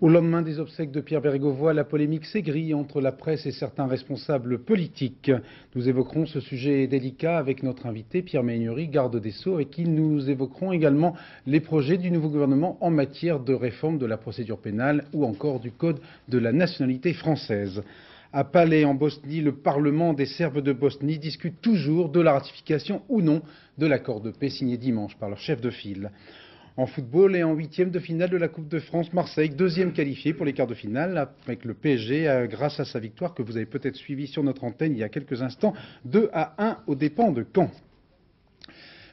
Au lendemain des obsèques de Pierre Bérégovoy, la polémique s'aigrit entre la presse et certains responsables politiques. Nous évoquerons ce sujet délicat avec notre invité Pierre Méhaignerie, garde des Sceaux, avec qui nous évoquerons également les projets du nouveau gouvernement en matière de réforme de la procédure pénale ou encore du code de la nationalité française. À Palais, en Bosnie, le Parlement des Serbes de Bosnie discute toujours de la ratification ou non de l'accord de paix signé dimanche par leur chef de file. En football et en huitième de finale de la Coupe de France, Marseille, deuxième qualifié pour les quarts de finale avec le PSG grâce à sa victoire que vous avez peut-être suivie sur notre antenne il y a quelques instants, 2-1 aux dépens de Caen.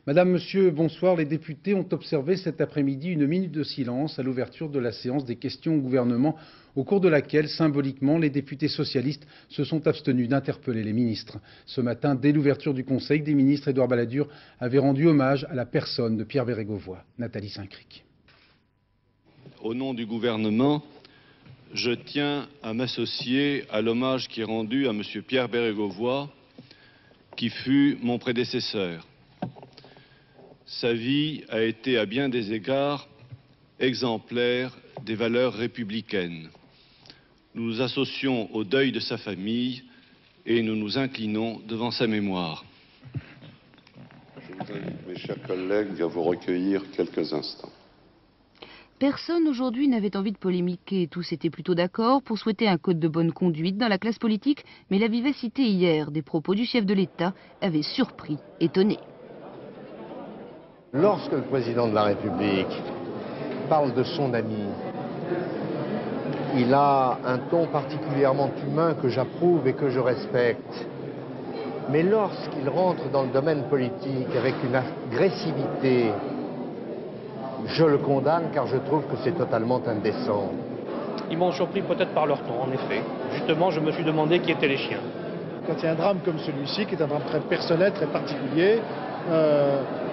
Madame, Monsieur, bonsoir. Les députés ont observé cet après-midi une minute de silence à l'ouverture de la séance des questions au gouvernement, au cours de laquelle, symboliquement, les députés socialistes se sont abstenus d'interpeller les ministres. Ce matin, dès l'ouverture du Conseil des ministres, Édouard Balladur avait rendu hommage à la personne de Pierre Bérégovoy. Nathalie Saint-Cric. Au nom du gouvernement, je tiens à m'associer à l'hommage qui est rendu à monsieur Pierre Bérégovoy, qui fut mon prédécesseur. Sa vie a été à bien des égards exemplaire des valeurs républicaines. Nous nous associons au deuil de sa famille et nous nous inclinons devant sa mémoire. Je vous invite, mes chers collègues, à vous recueillir quelques instants. Personne aujourd'hui n'avait envie de polémiquer, tous étaient plutôt d'accord pour souhaiter un code de bonne conduite dans la classe politique, mais la vivacité hier des propos du chef de l'État avait surpris, étonné. Lorsque le président de la République parle de son ami, il a un ton particulièrement humain que j'approuve et que je respecte. Mais lorsqu'il rentre dans le domaine politique avec une agressivité, je le condamne car je trouve que c'est totalement indécent. Ils m'ont surpris peut-être par leur ton, en effet. Justement, je me suis demandé qui étaient les chiens. Quand il y a un drame comme celui-ci, qui est un drame très personnel, très particulier,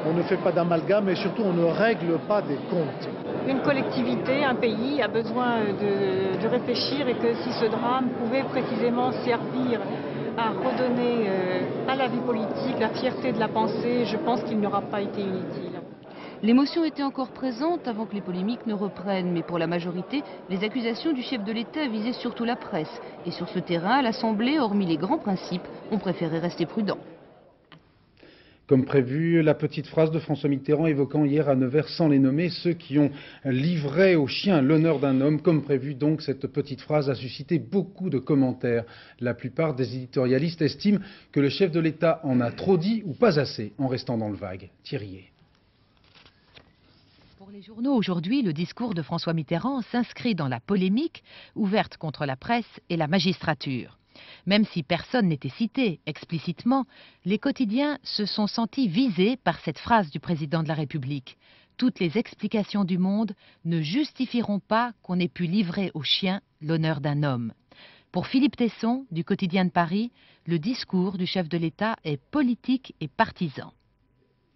on ne fait pas d'amalgame et surtout on ne règle pas des comptes. Une collectivité, un pays a besoin de réfléchir et que si ce drame pouvait précisément servir à redonner à la vie politique la fierté de la pensée, je pense qu'il n'aura pas été inutile. L'émotion était encore présente avant que les polémiques ne reprennent, mais pour la majorité, les accusations du chef de l'État visaient surtout la presse. Et sur ce terrain, l'Assemblée, hormis les grands principes, ont préféré rester prudents. Comme prévu, la petite phrase de François Mitterrand évoquant hier à Nevers, sans les nommer, ceux qui ont livré aux chiens l'honneur d'un homme. Comme prévu, donc, cette petite phrase a suscité beaucoup de commentaires. La plupart des éditorialistes estiment que le chef de l'État en a trop dit ou pas assez, en restant dans le vague. Thierry. Pour les journaux aujourd'hui, le discours de François Mitterrand s'inscrit dans la polémique ouverte contre la presse et la magistrature. Même si personne n'était cité explicitement, les quotidiens se sont sentis visés par cette phrase du président de la République. Toutes les explications du monde ne justifieront pas qu'on ait pu livrer aux chiens l'honneur d'un homme. Pour Philippe Tesson, du quotidien de Paris, le discours du chef de l'État est politique et partisan.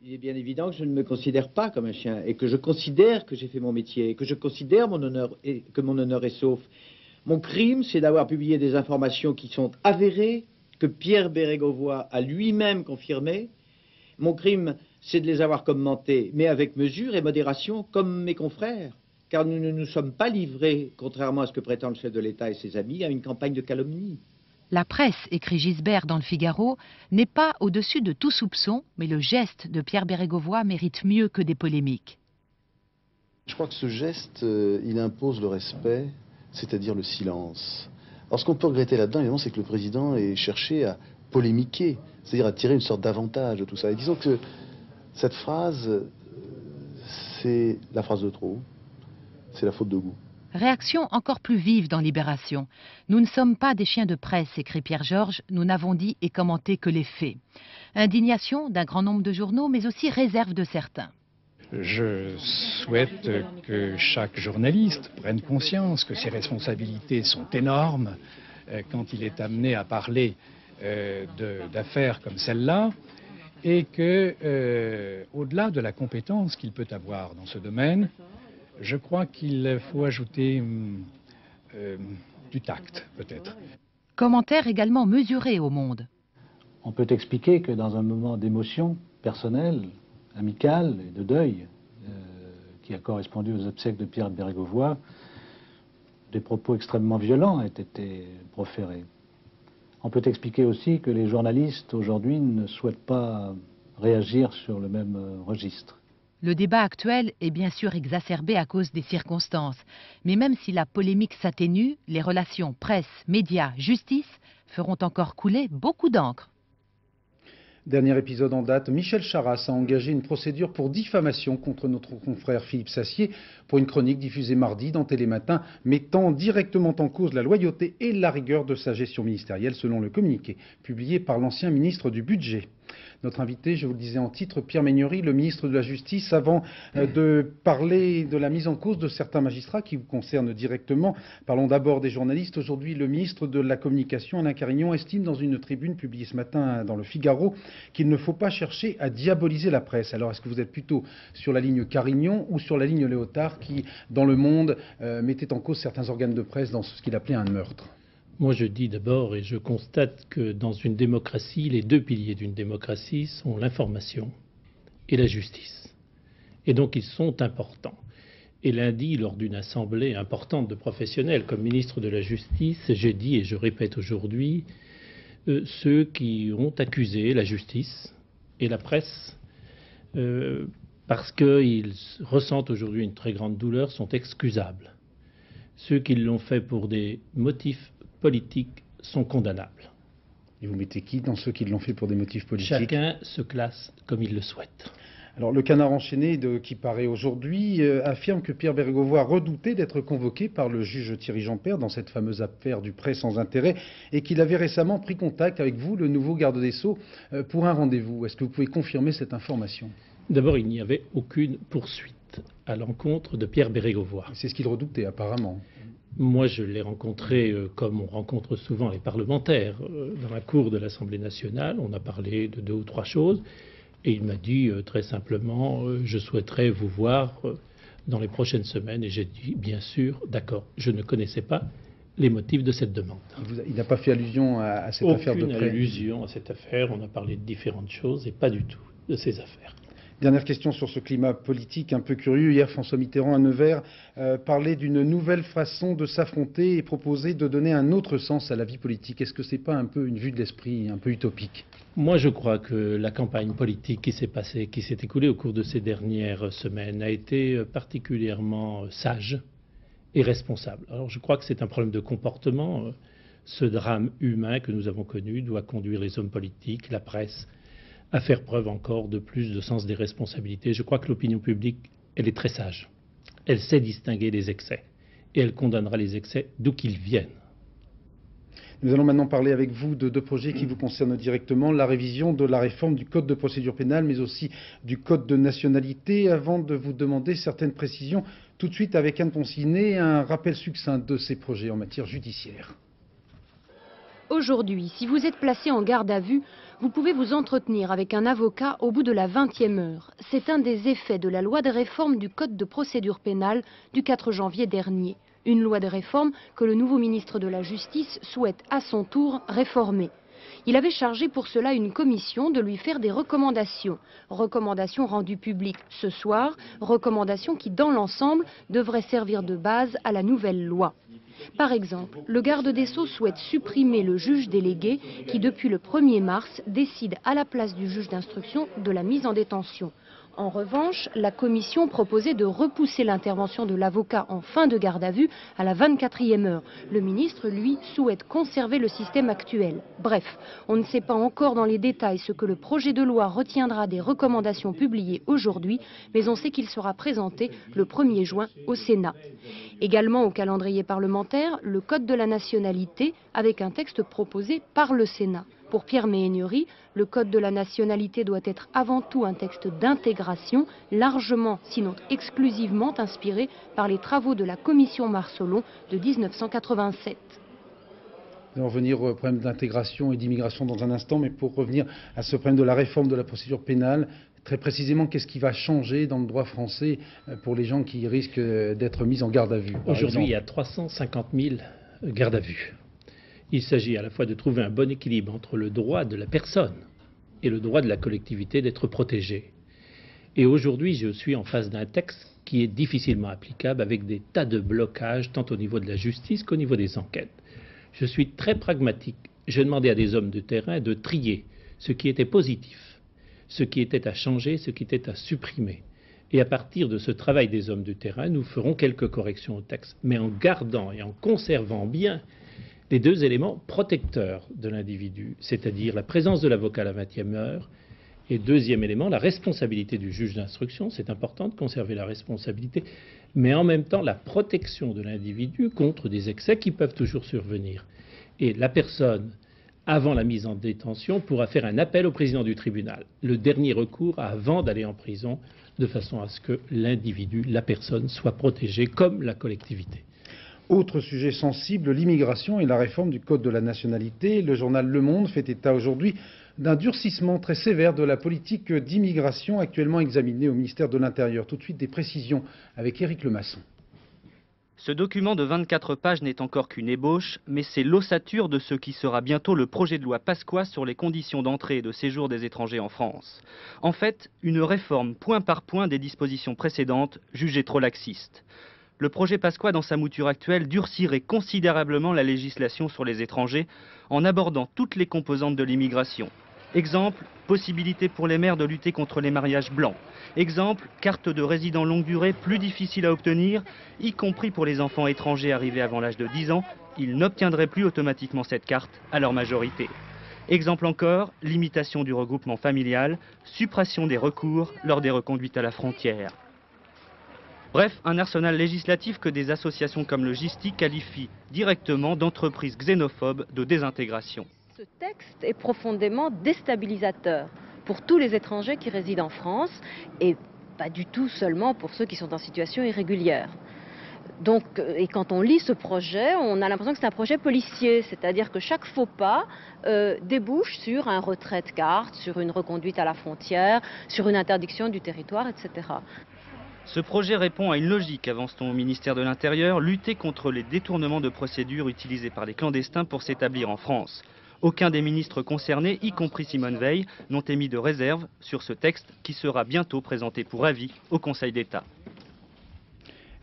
Il est bien évident que je ne me considère pas comme un chien et que je considère que j'ai fait mon métier et que je considère que mon honneur est sauf. Mon crime, c'est d'avoir publié des informations qui sont avérées, que Pierre Bérégovoy a lui-même confirmées. Mon crime, c'est de les avoir commentées, mais avec mesure et modération, comme mes confrères. Car nous ne nous sommes pas livrés, contrairement à ce que prétend le chef de l'État et ses amis, à une campagne de calomnie. La presse, écrit Gisbert dans le Figaro, n'est pas au-dessus de tout soupçon, mais le geste de Pierre Bérégovoy mérite mieux que des polémiques. Je crois que ce geste, il impose le respect, c'est-à-dire le silence. Alors ce qu'on peut regretter là-dedans, évidemment, c'est que le président ait cherché à polémiquer, c'est-à-dire à tirer une sorte d'avantage de tout ça. Et disons que cette phrase, c'est la phrase de trop, c'est la faute de goût. Réaction encore plus vive dans Libération. Nous ne sommes pas des chiens de presse, écrit Pierre Georges, nous n'avons dit et commenté que les faits. Indignation d'un grand nombre de journaux, mais aussi réserve de certains. Je souhaite que chaque journaliste prenne conscience que ses responsabilités sont énormes quand il est amené à parler d'affaires comme celle-là et que, au-delà de la compétence qu'il peut avoir dans ce domaine, je crois qu'il faut ajouter du tact, peut-être. Commentaire également mesuré au Monde. On peut expliquer que dans un moment d'émotion personnelle, amicale et de deuil qui a correspondu aux obsèques de Pierre Bérégovoy, des propos extrêmement violents aient été proférés. On peut expliquer aussi que les journalistes aujourd'hui ne souhaitent pas réagir sur le même registre. Le débat actuel est bien sûr exacerbé à cause des circonstances. Mais même si la polémique s'atténue, les relations presse, médias, justice feront encore couler beaucoup d'encre. Dernier épisode en date, Michel Charasse a engagé une procédure pour diffamation contre notre confrère Philippe Sassier pour une chronique diffusée mardi dans Télématin, mettant directement en cause la loyauté et la rigueur de sa gestion ministérielle, selon le communiqué publié par l'ancien ministre du Budget. Notre invité, je vous le disais en titre, Pierre Méniory, le ministre de la Justice, avant de parler de la mise en cause de certains magistrats qui vous concernent directement. Parlons d'abord des journalistes. Aujourd'hui, le ministre de la Communication, Alain Carignon, estime dans une tribune publiée ce matin dans le Figaro qu'il ne faut pas chercher à diaboliser la presse. Alors, est-ce que vous êtes plutôt sur la ligne Carignon ou sur la ligne Léotard qui, dans Le Monde, mettait en cause certains organes de presse dans ce qu'il appelait un meurtre ? Moi, je dis d'abord, et je constate que dans une démocratie, les deux piliers d'une démocratie sont l'information et la justice. Et donc, ils sont importants. Et lundi, lors d'une assemblée importante de professionnels, comme ministre de la Justice, j'ai dit, et je répète aujourd'hui, ceux qui ont accusé la justice et la presse, parce qu'ils ressentent aujourd'hui une très grande douleur, sont excusables. Ceux qui l'ont fait pour des motifs politiques sont condamnables. Et vous mettez qui dans ceux qui l'ont fait pour des motifs politiques ? Chacun se classe comme il le souhaite. Alors, le Canard enchaîné qui paraît aujourd'hui affirme que Pierre Bérégovoy redoutait d'être convoqué par le juge Thierry Jeanpère dans cette fameuse affaire du prêt sans intérêt et qu'il avait récemment pris contact avec vous, le nouveau garde des Sceaux, pour un rendez-vous. Est-ce que vous pouvez confirmer cette information ? D'abord, il n'y avait aucune poursuite à l'encontre de Pierre Bérégovoy. C'est ce qu'il redoutait apparemment. Moi, je l'ai rencontré comme on rencontre souvent les parlementaires dans la cour de l'Assemblée nationale. On a parlé de 2 ou 3 choses et il m'a dit très simplement je souhaiterais vous voir dans les prochaines semaines. Et j'ai dit bien sûr, d'accord. Je ne connaissais pas les motifs de cette demande. Il n'a pas fait allusion à cette affaire de prêt ? Aucune allusion à cette affaire. On a parlé de différentes choses et pas du tout de ces affaires. Dernière question sur ce climat politique un peu curieux. Hier, François Mitterrand à Nevers parlait d'une nouvelle façon de s'affronter et proposait de donner un autre sens à la vie politique. Est-ce que ce n'est pas un peu une vue de l'esprit un peu utopique ? Moi, je crois que la campagne politique qui s'est écoulée au cours de ces dernières semaines a été particulièrement sage et responsable. Alors, je crois que c'est un problème de comportement. Ce drame humain que nous avons connu doit conduire les hommes politiques, la presse, à faire preuve encore de plus de sens des responsabilités. Je crois que l'opinion publique, elle est très sage. Elle sait distinguer les excès. Et elle condamnera les excès d'où qu'ils viennent. Nous allons maintenant parler avec vous de 2 projets qui vous concernent directement. La révision de la réforme du Code de procédure pénale, mais aussi du Code de nationalité. Avant de vous demander certaines précisions, tout de suite avec Anne Poncinet, un rappel succinct de ces projets en matière judiciaire. Aujourd'hui, si vous êtes placé en garde à vue, vous pouvez vous entretenir avec un avocat au bout de la 20e heure. C'est un des effets de la loi de réforme du Code de procédure pénale du 4 janvier dernier. Une loi de réforme que le nouveau ministre de la Justice souhaite à son tour réformer. Il avait chargé pour cela une commission de lui faire des recommandations. Recommandations rendues publiques ce soir, recommandations qui dans l'ensemble devraient servir de base à la nouvelle loi. Par exemple, le garde des Sceaux souhaite supprimer le juge délégué qui, depuis le 1er mars, décide à la place du juge d'instruction de la mise en détention. En revanche, la commission proposait de repousser l'intervention de l'avocat en fin de garde à vue à la 24e heure. Le ministre, lui, souhaite conserver le système actuel. Bref, on ne sait pas encore dans les détails ce que le projet de loi retiendra des recommandations publiées aujourd'hui, mais on sait qu'il sera présenté le 1er juin au Sénat. Également au calendrier parlementaire, le Code de la nationalité avec un texte proposé par le Sénat. Pour Pierre Méniory, le Code de la nationalité doit être avant tout un texte d'intégration, largement, sinon exclusivement inspiré par les travaux de la commission Marsolon de 1987. Nous allons revenir au problème d'intégration et d'immigration dans un instant, mais pour revenir à ce problème de la réforme de la procédure pénale, très précisément, qu'est-ce qui va changer dans le droit français pour les gens qui risquent d'être mis en garde à vue ? Aujourd'hui, il y a 350 000 gardes à vue. Il s'agit à la fois de trouver un bon équilibre entre le droit de la personne et le droit de la collectivité d'être protégée. Et aujourd'hui, je suis en face d'un texte qui est difficilement applicable avec des tas de blocages tant au niveau de la justice qu'au niveau des enquêtes. Je suis très pragmatique. J'ai demandé à des hommes de terrain de trier ce qui était positif, ce qui était à changer, ce qui était à supprimer. Et à partir de ce travail des hommes de terrain, nous ferons quelques corrections au texte, mais en gardant et en conservant bien les deux éléments protecteurs de l'individu, c'est-à-dire la présence de l'avocat à la 20e heure, et deuxième élément, la responsabilité du juge d'instruction. C'est important de conserver la responsabilité, mais en même temps la protection de l'individu contre des excès qui peuvent toujours survenir. Et la personne, avant la mise en détention, pourra faire un appel au président du tribunal, le dernier recours avant d'aller en prison, de façon à ce que l'individu, la personne, soit protégée comme la collectivité. Autre sujet sensible, l'immigration et la réforme du Code de la nationalité. Le journal Le Monde fait état aujourd'hui d'un durcissement très sévère de la politique d'immigration actuellement examinée au ministère de l'Intérieur. Tout de suite, des précisions avec Éric Lemasson. Ce document de 24 pages n'est encore qu'une ébauche, mais c'est l'ossature de ce qui sera bientôt le projet de loi Pasqua sur les conditions d'entrée et de séjour des étrangers en France. En fait, une réforme point par point des dispositions précédentes jugées trop laxistes. Le projet Pasqua, dans sa mouture actuelle, durcirait considérablement la législation sur les étrangers en abordant toutes les composantes de l'immigration. Exemple, possibilité pour les maires de lutter contre les mariages blancs. Exemple, carte de résident longue durée plus difficile à obtenir, y compris pour les enfants étrangers arrivés avant l'âge de 10 ans. Ils n'obtiendraient plus automatiquement cette carte à leur majorité. Exemple encore, limitation du regroupement familial, suppression des recours lors des reconduites à la frontière. Bref, un arsenal législatif que des associations comme le GISTI qualifient directement d'entreprise xénophobe de désintégration. Ce texte est profondément déstabilisateur pour tous les étrangers qui résident en France et pas du tout seulement pour ceux qui sont en situation irrégulière. Donc, et quand on lit ce projet, on a l'impression que c'est un projet policier, c'est-à-dire que chaque faux pas débouche sur un retrait de carte, sur une reconduite à la frontière, sur une interdiction du territoire, etc. Ce projet répond à une logique, avance-t-on au ministère de l'Intérieur, lutter contre les détournements de procédures utilisés par les clandestins pour s'établir en France. Aucun des ministres concernés, y compris Simone Veil, n'ont émis de réserve sur ce texte qui sera bientôt présenté pour avis au Conseil d'État.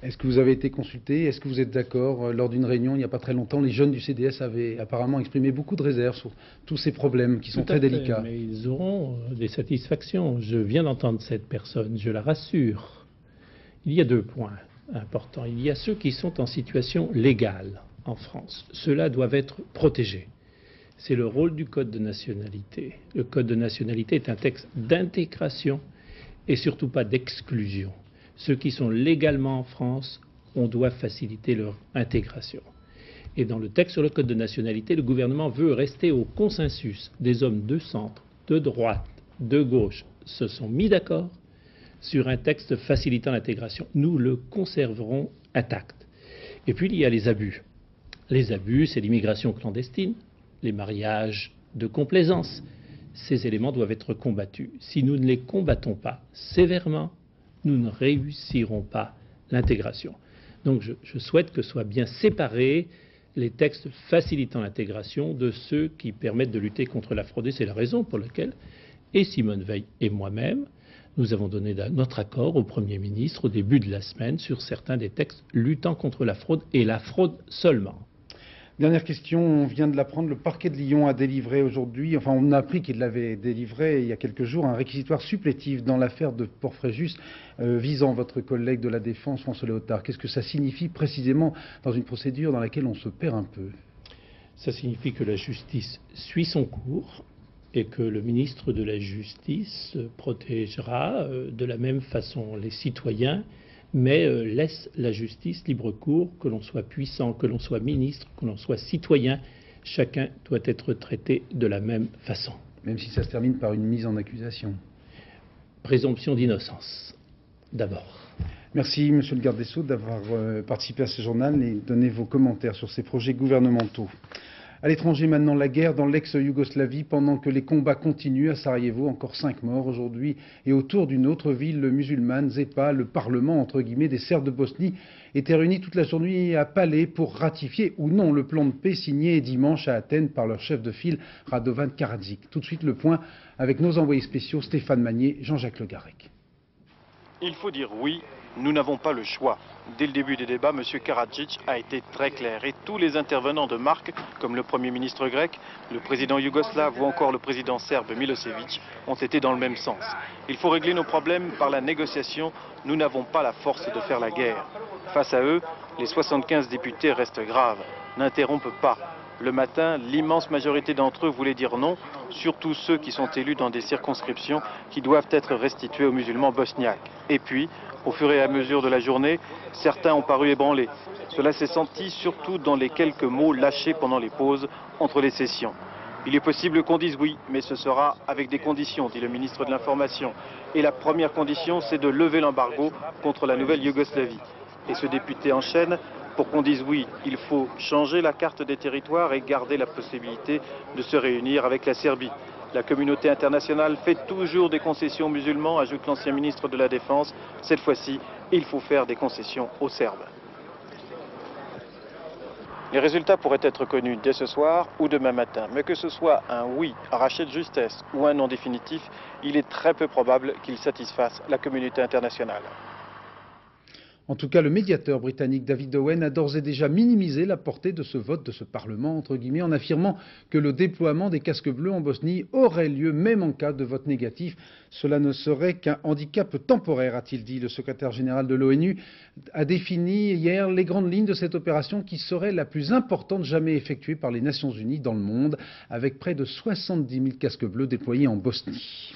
Est-ce que vous avez été consulté? Est-ce que vous êtes d'accord? Lors d'une réunion il n'y a pas très longtemps, les jeunes du CDS avaient apparemment exprimé beaucoup de réserves sur tous ces problèmes qui sont très délicats. Mais ils auront des satisfactions. Je viens d'entendre cette personne, je la rassure. Il y a deux points importants. Il y a ceux qui sont en situation légale en France. Ceux-là doivent être protégés. C'est le rôle du Code de nationalité. Le Code de nationalité est un texte d'intégration et surtout pas d'exclusion. Ceux qui sont légalement en France, on doit faciliter leur intégration. Et dans le texte sur le Code de nationalité, le gouvernement veut rester au consensus. Des hommes de centre, de droite, de gauche se sont mis d'accord sur un texte facilitant l'intégration. Nous le conserverons intact. Et puis il y a les abus. Les abus, c'est l'immigration clandestine, les mariages de complaisance. Ces éléments doivent être combattus. Si nous ne les combattons pas sévèrement, nous ne réussirons pas l'intégration. Donc je souhaite que soient bien séparés les textes facilitant l'intégration de ceux qui permettent de lutter contre la fraude. Et c'est la raison pour laquelle, et Simone Veil et moi-même, nous avons donné notre accord au Premier ministre au début de la semaine sur certains des textes luttant contre la fraude et la fraude seulement. Dernière question, on vient de l'apprendre, le parquet de Lyon a délivré aujourd'hui, enfin on a appris qu'il l'avait délivré il y a quelques jours, un réquisitoire supplétif dans l'affaire de Port-Fréjus visant votre collègue de la Défense, François Léotard. Qu'est-ce que ça signifie précisément dans une procédure dans laquelle on se perd un peu? Ça signifie que la justice suit son cours et que le ministre de la Justice protégera de la même façon les citoyens, mais laisse la justice libre cours, que l'on soit puissant, que l'on soit ministre, que l'on soit citoyen, chacun doit être traité de la même façon. Même si ça se termine par une mise en accusation. Présomption d'innocence, d'abord. Merci, Monsieur le garde des Sceaux, d'avoir participé à ce journal et donné vos commentaires sur ces projets gouvernementaux. À l'étranger maintenant, la guerre dans l'ex-Yougoslavie pendant que les combats continuent à Sarajevo, encore 5 morts aujourd'hui. Et autour d'une autre ville musulmane, Zepa, le parlement entre guillemets des Serbes de Bosnie était réuni toute la journée à Palais pour ratifier ou non le plan de paix signé dimanche à Athènes par leur chef de file Radovan Karadzic. Tout de suite le point avec nos envoyés spéciaux Stéphane Magnier, Jean-Jacques Le Garec. Il faut dire oui nous n'avons pas le choix. Dès le début des débats, M. Karadzic a été très clair et tous les intervenants de marque, comme le Premier ministre grec, le président yougoslave ou encore le président serbe Milosevic, ont été dans le même sens. Il faut régler nos problèmes par la négociation, nous n'avons pas la force de faire la guerre. Face à eux, les 75 députés restent graves, n'interrompent pas. Le matin, l'immense majorité d'entre eux voulaient dire non, surtout ceux qui sont élus dans des circonscriptions qui doivent être restituées aux musulmans bosniaques. Et puis, au fur et à mesure de la journée, certains ont paru ébranlés. Cela s'est senti surtout dans les quelques mots lâchés pendant les pauses entre les sessions. Il est possible qu'on dise oui, mais ce sera avec des conditions, dit le ministre de l'Information. Et la première condition, c'est de lever l'embargo contre la nouvelle Yougoslavie. Et ce député enchaîne. Pour qu'on dise oui, il faut changer la carte des territoires et garder la possibilité de se réunir avec la Serbie. La communauté internationale fait toujours des concessions aux musulmans, ajoute l'ancien ministre de la Défense. Cette fois-ci, il faut faire des concessions aux Serbes. Les résultats pourraient être connus dès ce soir ou demain matin. Mais que ce soit un oui arraché de justesse ou un non définitif, il est très peu probable qu'il satisfasse la communauté internationale. En tout cas, le médiateur britannique David Owen a d'ores et déjà minimisé la portée de ce vote de ce Parlement, entre guillemets, en affirmant que le déploiement des casques bleus en Bosnie aurait lieu même en cas de vote négatif. Cela ne serait qu'un handicap temporaire, a-t-il dit. Le secrétaire général de l'ONU a défini hier les grandes lignes de cette opération qui serait la plus importante jamais effectuée par les Nations Unies dans le monde, avec près de 70 000 casques bleus déployés en Bosnie.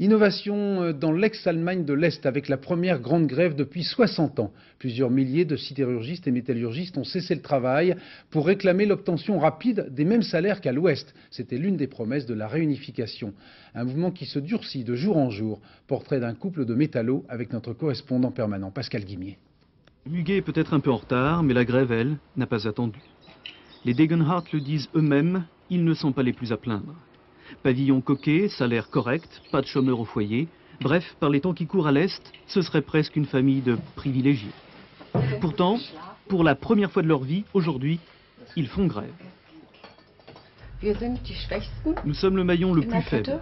Innovation dans l'ex-Allemagne de l'Est avec la première grande grève depuis 60 ans. Plusieurs milliers de sidérurgistes et métallurgistes ont cessé le travail pour réclamer l'obtention rapide des mêmes salaires qu'à l'Ouest. C'était l'une des promesses de la réunification. Un mouvement qui se durcit de jour en jour. Portrait d'un couple de métallos avec notre correspondant permanent Pascal Guimier. Huguet est peut-être un peu en retard, mais la grève, elle, n'a pas attendu. Les Degenhardt le disent eux-mêmes, ils ne sont pas les plus à plaindre. Pavillon coquet, salaire correct, pas de chômeurs au foyer. Bref, par les temps qui courent à l'Est, ce serait presque une famille de privilégiés. Pourtant, pour la première fois de leur vie, aujourd'hui, ils font grève. Nous sommes le maillon le plus faible.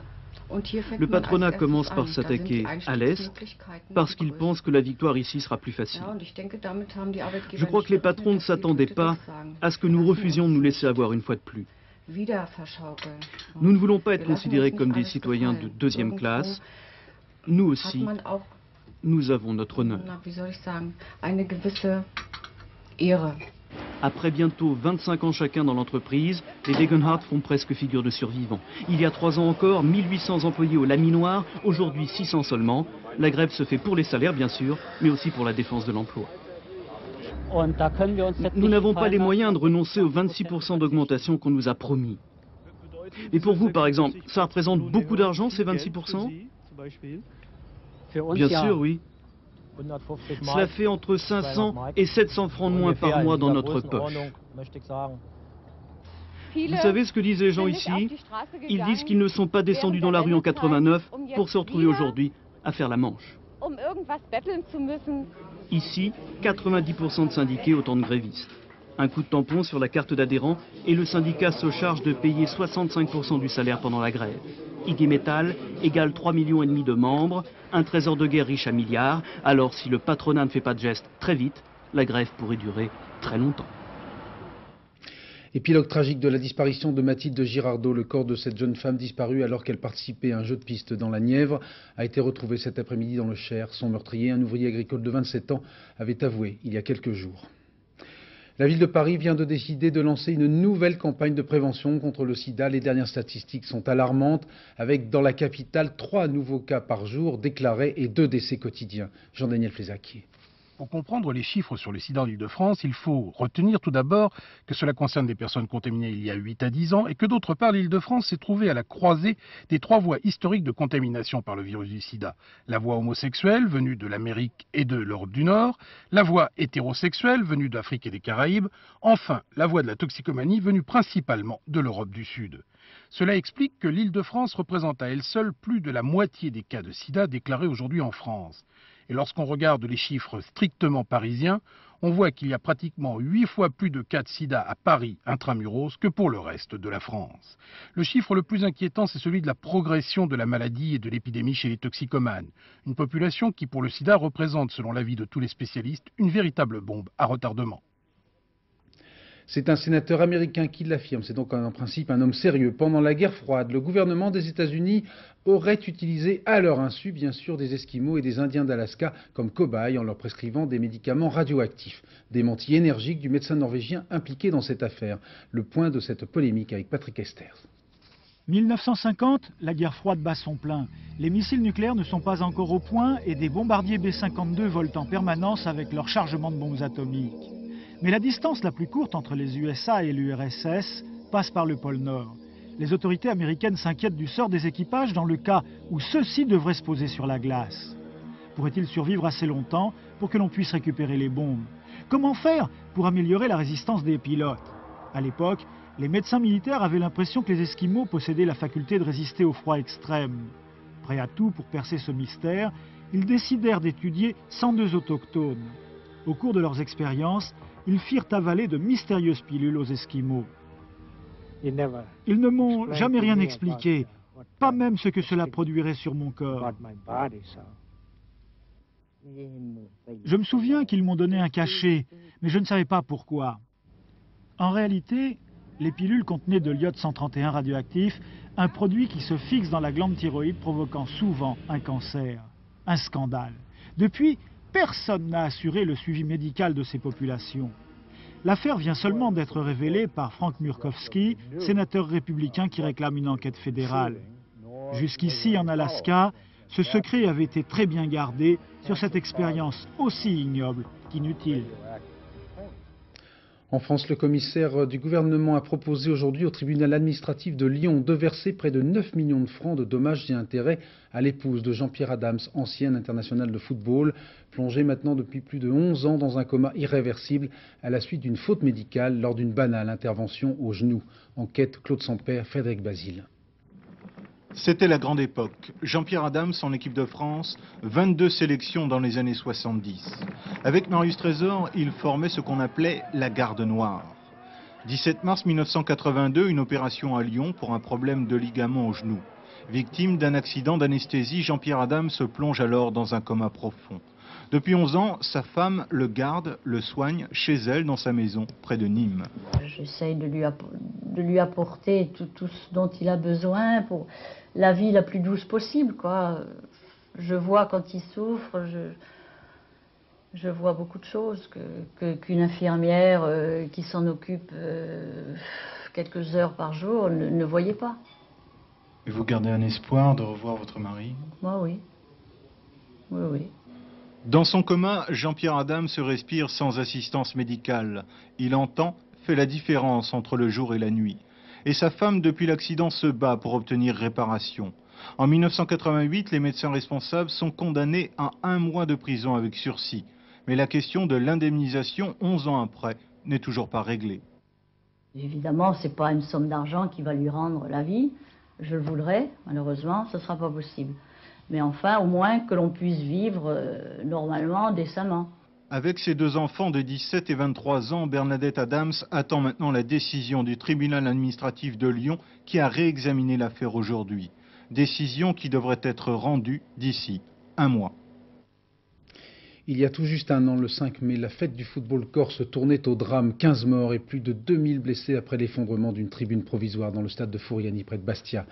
Le patronat commence par s'attaquer à l'Est parce qu'il pense que la victoire ici sera plus facile. Je crois que les patrons ne s'attendaient pas à ce que nous refusions de nous laisser avoir une fois de plus. Nous ne voulons pas être considérés comme des citoyens de deuxième classe. Nous aussi, nous avons notre honneur. Après bientôt 25 ans chacun dans l'entreprise, les Degenhardt font presque figure de survivants. Il y a 3 ans encore, 1800 employés au laminoir, aujourd'hui 600 seulement. La grève se fait pour les salaires bien sûr, mais aussi pour la défense de l'emploi. Nous n'avons pas les moyens de renoncer aux 26% d'augmentation qu'on nous a promis. Et pour vous, par exemple, ça représente beaucoup d'argent, ces 26%? Bien sûr, oui. Cela fait entre 500 et 700 francs de moins par mois dans notre poche. Vous savez ce que disent les gens ici? Ils disent qu'ils ne sont pas descendus dans la rue en 89 pour se retrouver aujourd'hui à faire la manche. Ici, 90% de syndiqués, autant de grévistes. Un coup de tampon sur la carte d'adhérent et le syndicat se charge de payer 65% du salaire pendant la grève. IG Metall égale 3,5 millions de membres, un trésor de guerre riche à milliards. Alors si le patronat ne fait pas de geste très vite, la grève pourrait durer très longtemps. Épilogue tragique de la disparition de Mathilde Girardot. Le corps de cette jeune femme disparue alors qu'elle participait à un jeu de piste dans la Nièvre a été retrouvé cet après-midi dans le Cher. Son meurtrier, un ouvrier agricole de 27 ans, avait avoué il y a quelques jours. La ville de Paris vient de décider de lancer une nouvelle campagne de prévention contre le sida. Les dernières statistiques sont alarmantes, avec dans la capitale 3 nouveaux cas par jour déclarés et 2 décès quotidiens. Jean-Daniel Flézaquier. Pour comprendre les chiffres sur le sida en Île-de-France, il faut retenir tout d'abord que cela concerne des personnes contaminées il y a 8 à 10 ans et que d'autre part l'Île-de-France s'est trouvée à la croisée des 3 voies historiques de contamination par le virus du sida. La voie homosexuelle venue de l'Amérique et de l'Europe du Nord, la voie hétérosexuelle venue d'Afrique et des Caraïbes, enfin la voie de la toxicomanie venue principalement de l'Europe du Sud. Cela explique que l'Île-de-France représente à elle seule plus de la moitié des cas de sida déclarés aujourd'hui en France. Et lorsqu'on regarde les chiffres strictement parisiens, on voit qu'il y a pratiquement 8 fois plus de cas de sida à Paris intramuros que pour le reste de la France. Le chiffre le plus inquiétant, c'est celui de la progression de la maladie et de l'épidémie chez les toxicomanes. Une population qui, pour le sida, représente, selon l'avis de tous les spécialistes, une véritable bombe à retardement. C'est un sénateur américain qui l'affirme. C'est donc en principe un homme sérieux. Pendant la guerre froide, le gouvernement des États-Unis aurait utilisé à leur insu, bien sûr, des Esquimaux et des Indiens d'Alaska comme cobayes en leur prescrivant des médicaments radioactifs. Démenti énergique du médecin norvégien impliqué dans cette affaire. Le point de cette polémique avec Patrick Esters. 1950, la guerre froide bat son plein. Les missiles nucléaires ne sont pas encore au point et des bombardiers B-52 volent en permanence avec leur chargement de bombes atomiques. Mais la distance la plus courte entre les USA et l'URSS passe par le pôle Nord. Les autorités américaines s'inquiètent du sort des équipages dans le cas où ceux-ci devraient se poser sur la glace. Pourraient-ils survivre assez longtemps pour que l'on puisse récupérer les bombes? Comment faire pour améliorer la résistance des pilotes? À l'époque, les médecins militaires avaient l'impression que les Esquimaux possédaient la faculté de résister au froid extrême. Prêts à tout pour percer ce mystère, ils décidèrent d'étudier 102 autochtones. Au cours de leurs expériences, ils firent avaler de mystérieuses pilules aux Esquimaux. Ils ne m'ont jamais rien expliqué, pas même ce que cela produirait sur mon corps. Je me souviens qu'ils m'ont donné un cachet, mais je ne savais pas pourquoi. En réalité, les pilules contenaient de l'iode 131 radioactif, un produit qui se fixe dans la glande thyroïde provoquant souvent un cancer. Un scandale. Depuis, personne n'a assuré le suivi médical de ces populations. L'affaire vient seulement d'être révélée par Frank Murkowski, sénateur républicain qui réclame une enquête fédérale. Jusqu'ici, en Alaska, ce secret avait été très bien gardé sur cette expérience aussi ignoble qu'inutile. En France, le commissaire du gouvernement a proposé aujourd'hui au tribunal administratif de Lyon de verser près de 9 millions de francs de dommages et intérêts à l'épouse de Jean-Pierre Adams, ancienne internationale de football, plongée maintenant depuis plus de 11 ans dans un coma irréversible à la suite d'une faute médicale lors d'une banale intervention au genou. Enquête Claude Sampère, Frédéric Basile. C'était la grande époque. Jean-Pierre Adams en équipe de France, 22 sélections dans les années 70. Avec Marius Trésor, il formait ce qu'on appelait la garde noire. 17 mars 1982, une opération à Lyon pour un problème de ligament au genou. Victime d'un accident d'anesthésie, Jean-Pierre Adams se plonge alors dans un coma profond. Depuis 11 ans, sa femme le garde, le soigne chez elle dans sa maison, près de Nîmes. J'essaye de lui apporter tout ce dont il a besoin pour la vie la plus douce possible, quoi. Je vois quand il souffre, je vois beaucoup de choses qu'une infirmière qui s'en occupe quelques heures par jour ne voyait pas. Et vous gardez un espoir de revoir votre mari? Moi, oui. Oui, oui. Dans son coma, Jean-Pierre Adams se respire sans assistance médicale. Il entend, fait la différence entre le jour et la nuit. Et sa femme, depuis l'accident, se bat pour obtenir réparation. En 1988, les médecins responsables sont condamnés à 1 mois de prison avec sursis. Mais la question de l'indemnisation, 11 ans après, n'est toujours pas réglée. Évidemment, ce n'est pas une somme d'argent qui va lui rendre la vie. Je le voudrais, malheureusement, ce ne sera pas possible. Mais enfin, au moins que l'on puisse vivre normalement, décemment. Avec ses 2 enfants de 17 et 23 ans, Bernadette Adams attend maintenant la décision du tribunal administratif de Lyon qui a réexaminé l'affaire aujourd'hui. Décision qui devrait être rendue d'ici 1 mois. Il y a tout juste 1 an, le 5 mai, la fête du football corse tournait au drame. 15 morts et plus de 2000 blessés après l'effondrement d'une tribune provisoire dans le stade de Fouriani, près de Bastia.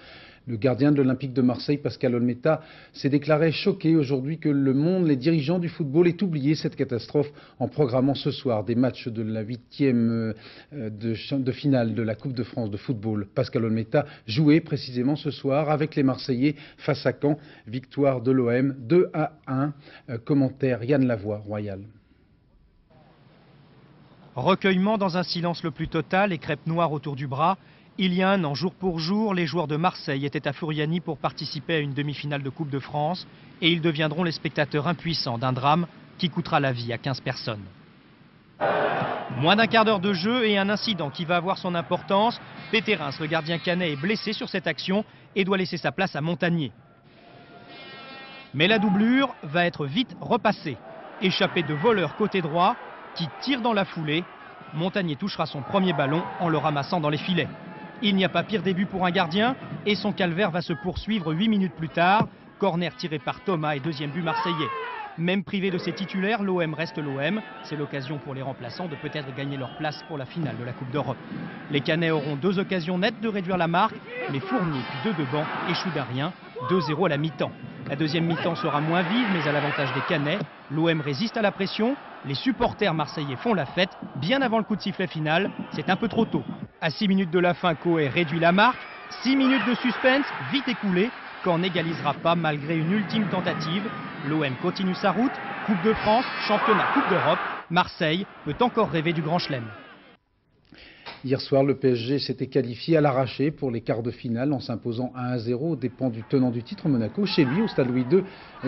Le gardien de l'Olympique de Marseille, Pascal Olmeta, s'est déclaré choqué aujourd'hui que le monde, les dirigeants du football, aient oublié cette catastrophe en programmant ce soir des matchs de la 8e de finale de la Coupe de France de football. Pascal Olmeta jouait précisément ce soir avec les Marseillais face à Caen. Victoire de l'OM 2-1. Commentaire Yann Lavoie, Royal. Recueillement dans un silence le plus total et crêpe noire autour du bras. Il y a 1 an, jour pour jour, les joueurs de Marseille étaient à Fouriani pour participer à une demi-finale de Coupe de France et ils deviendront les spectateurs impuissants d'un drame qui coûtera la vie à 15 personnes. Moins d'1 quart d'heure de jeu et un incident qui va avoir son importance. Péterins, le gardien canet, est blessé sur cette action et doit laisser sa place à Montagnier. Mais la doublure va être vite repassée. Échappée de voleurs côté droit, qui tire dans la foulée. Montagnier touchera son premier ballon en le ramassant dans les filets. Il n'y a pas pire début pour un gardien et son calvaire va se poursuivre 8 minutes plus tard. Corner tiré par Thomas et deuxième but marseillais. Même privé de ses titulaires, l'OM reste l'OM. C'est l'occasion pour les remplaçants de peut-être gagner leur place pour la finale de la Coupe d'Europe. Les Canets auront 2 occasions nettes de réduire la marque, mais Fournier, puis 2 de banc, échoue d'un rien, 2-0 à la mi-temps. La deuxième mi-temps sera moins vive, mais à l'avantage des Canets. L'OM résiste à la pression. Les supporters marseillais font la fête, bien avant le coup de sifflet final. C'est un peu trop tôt. À 6 minutes de la fin, Coé réduit la marque. 6 minutes de suspense, vite écoulées. Caen n'égalisera pas malgré une ultime tentative. L'OM continue sa route. Coupe de France, championnat, Coupe d'Europe. Marseille peut encore rêver du Grand Chelem. Hier soir, le PSG s'était qualifié à l'arraché pour les quarts de finale en s'imposant 1-0 aux dépens du tenant du titre Monaco, chez lui, au Stade Louis II.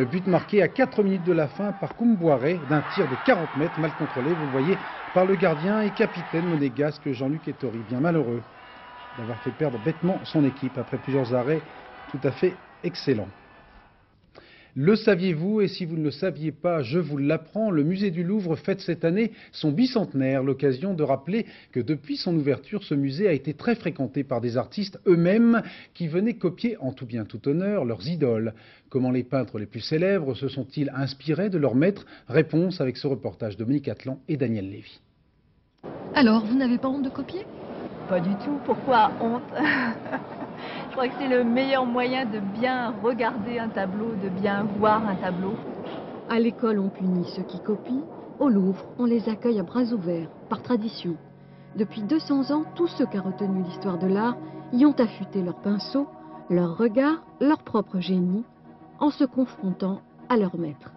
But marqué à 4 minutes de la fin par Koumboiré d'un tir de 40 mètres mal contrôlé, vous le voyez, par le gardien et capitaine monégasque Jean-Luc Ettori. Bien malheureux d'avoir fait perdre bêtement son équipe après plusieurs arrêts tout à fait excellents. Le saviez-vous? Et si vous ne le saviez pas, je vous l'apprends, le musée du Louvre fête cette année son bicentenaire, l'occasion de rappeler que depuis son ouverture, ce musée a été très fréquenté par des artistes eux-mêmes qui venaient copier en tout bien tout honneur leurs idoles. Comment les peintres les plus célèbres se sont-ils inspirés de leurs maîtres? Réponse avec ce reportage de Monique Atlan et Daniel Lévy. Alors, vous n'avez pas honte de copier? Pas du tout, pourquoi honte? Je crois que c'est le meilleur moyen de bien regarder un tableau, de bien voir un tableau. À l'école, on punit ceux qui copient. Au Louvre, on les accueille à bras ouverts, par tradition. Depuis 200 ans, tous ceux qui ont retenu l'histoire de l'art y ont affûté leur pinceau, leur regard, leur propre génie, en se confrontant à leur maître.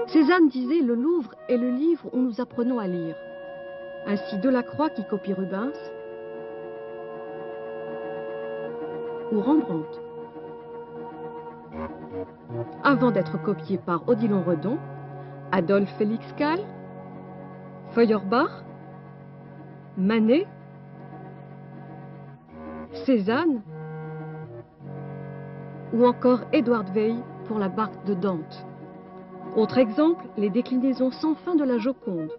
Cézanne disait « Le Louvre est le livre où nous apprenons à lire ». Ainsi Delacroix qui copie Rubens, ou Rembrandt. Avant d'être copié par Odilon Redon, Adolphe Félix Kahl, Feuerbach, Manet, Cézanne ou encore Édouard Weil pour la barque de Dante. Autre exemple, les déclinaisons sans fin de la Joconde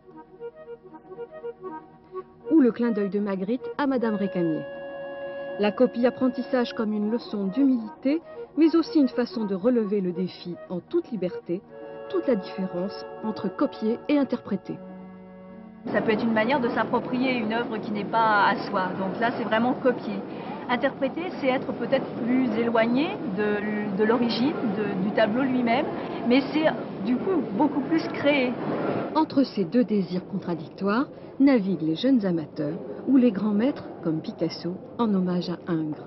ou le clin d'œil de Magritte à Madame Récamier. La copie-apprentissage comme une leçon d'humilité, mais aussi une façon de relever le défi en toute liberté, toute la différence entre copier et interpréter. Ça peut être une manière de s'approprier une œuvre qui n'est pas à soi, donc là c'est vraiment copier. Interpréter, c'est être peut-être plus éloigné de l'origine, du tableau lui-même, mais c'est du coup beaucoup plus créé. Entre ces deux désirs contradictoires, naviguent les jeunes amateurs ou les grands maîtres comme Picasso en hommage à Ingres.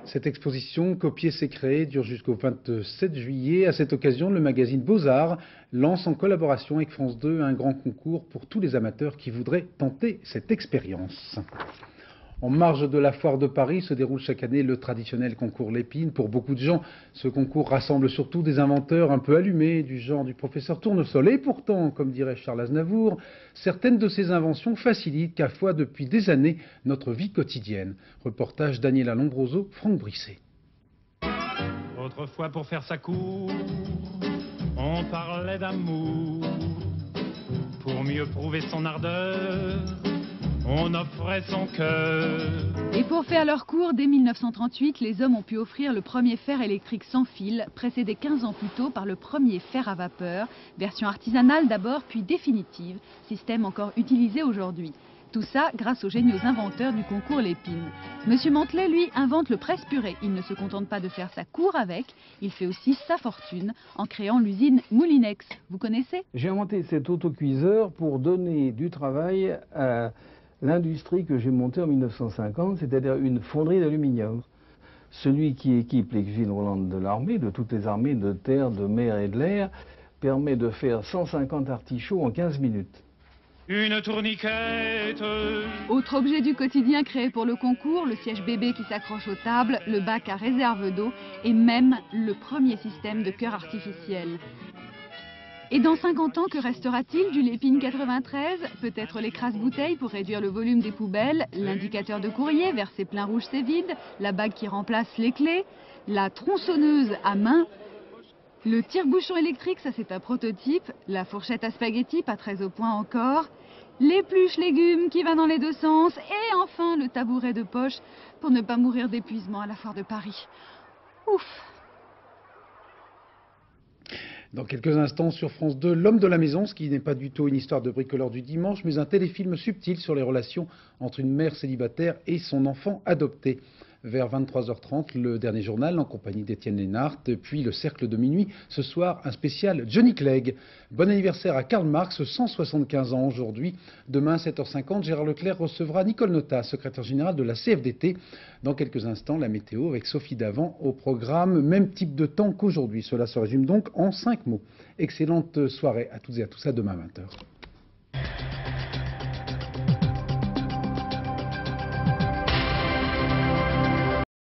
Cette exposition Copier c'est créer dure jusqu'au 27 juillet. À cette occasion, le magazine Beaux-Arts lance en collaboration avec France 2 un grand concours pour tous les amateurs qui voudraient tenter cette expérience. En marge de la foire de Paris se déroule chaque année le traditionnel concours Lépine. Pour beaucoup de gens, ce concours rassemble surtout des inventeurs un peu allumés, du genre du professeur Tournesol. Et pourtant, comme dirait Charles Aznavour, certaines de ces inventions facilitent qu'à fois depuis des années notre vie quotidienne. Reportage Daniela Lombroso, Franck Brisset. Autrefois, pour faire sa cour, on parlait d'amour. Pour mieux prouver son ardeur, on offrait son cœur. Et pour faire leur cours, dès 1938, les hommes ont pu offrir le premier fer électrique sans fil, précédé 15 ans plus tôt par le premier fer à vapeur, version artisanale d'abord, puis définitive, système encore utilisé aujourd'hui. Tout ça grâce aux géniaux inventeurs du concours Lépine. Monsieur Mantelet, lui, invente le presse-purée. Il ne se contente pas de faire sa cour avec, il fait aussi sa fortune en créant l'usine Moulinex. Vous connaissez? J'ai inventé cet autocuiseur pour donner du travail à l'industrie que j'ai montée en 1950, c'est-à-dire une fonderie d'aluminium. Celui qui équipe les cuisines roulantes de l'armée, de toutes les armées de terre, de mer et de l'air, permet de faire 150 artichauts en 15 minutes. Une tourniquette. Autre objet du quotidien créé pour le concours, le siège bébé qui s'accroche aux tables, le bac à réserve d'eau et même le premier système de cœur artificiel. Et dans 50 ans, que restera-t-il du Lépine 93? Peut-être l'écrase-bouteille pour réduire le volume des poubelles, l'indicateur de courrier, verser plein rouge c'est vide, la bague qui remplace les clés, la tronçonneuse à main, le tire-bouchon électrique, ça c'est un prototype, la fourchette à spaghettis, pas très au point encore, l'épluche légumes qui va dans les deux sens, et enfin le tabouret de poche pour ne pas mourir d'épuisement à la foire de Paris. Ouf! Dans quelques instants sur France 2, L'homme de la maison, ce qui n'est pas du tout une histoire de bricoleur du dimanche, mais un téléfilm subtil sur les relations entre une mère célibataire et son enfant adopté. Vers 23h30, le dernier journal en compagnie d'Étienne Lénart, puis le cercle de minuit. Ce soir, un spécial Johnny Clegg. Bon anniversaire à Karl Marx, 175 ans aujourd'hui. Demain, 7h50, Gérard Leclerc recevra Nicole Notat, secrétaire générale de la CFDT. Dans quelques instants, la météo avec Sophie Davant au programme. Même type de temps qu'aujourd'hui. Cela se résume donc en 5 mots. Excellente soirée à toutes et à tous. À demain 20h.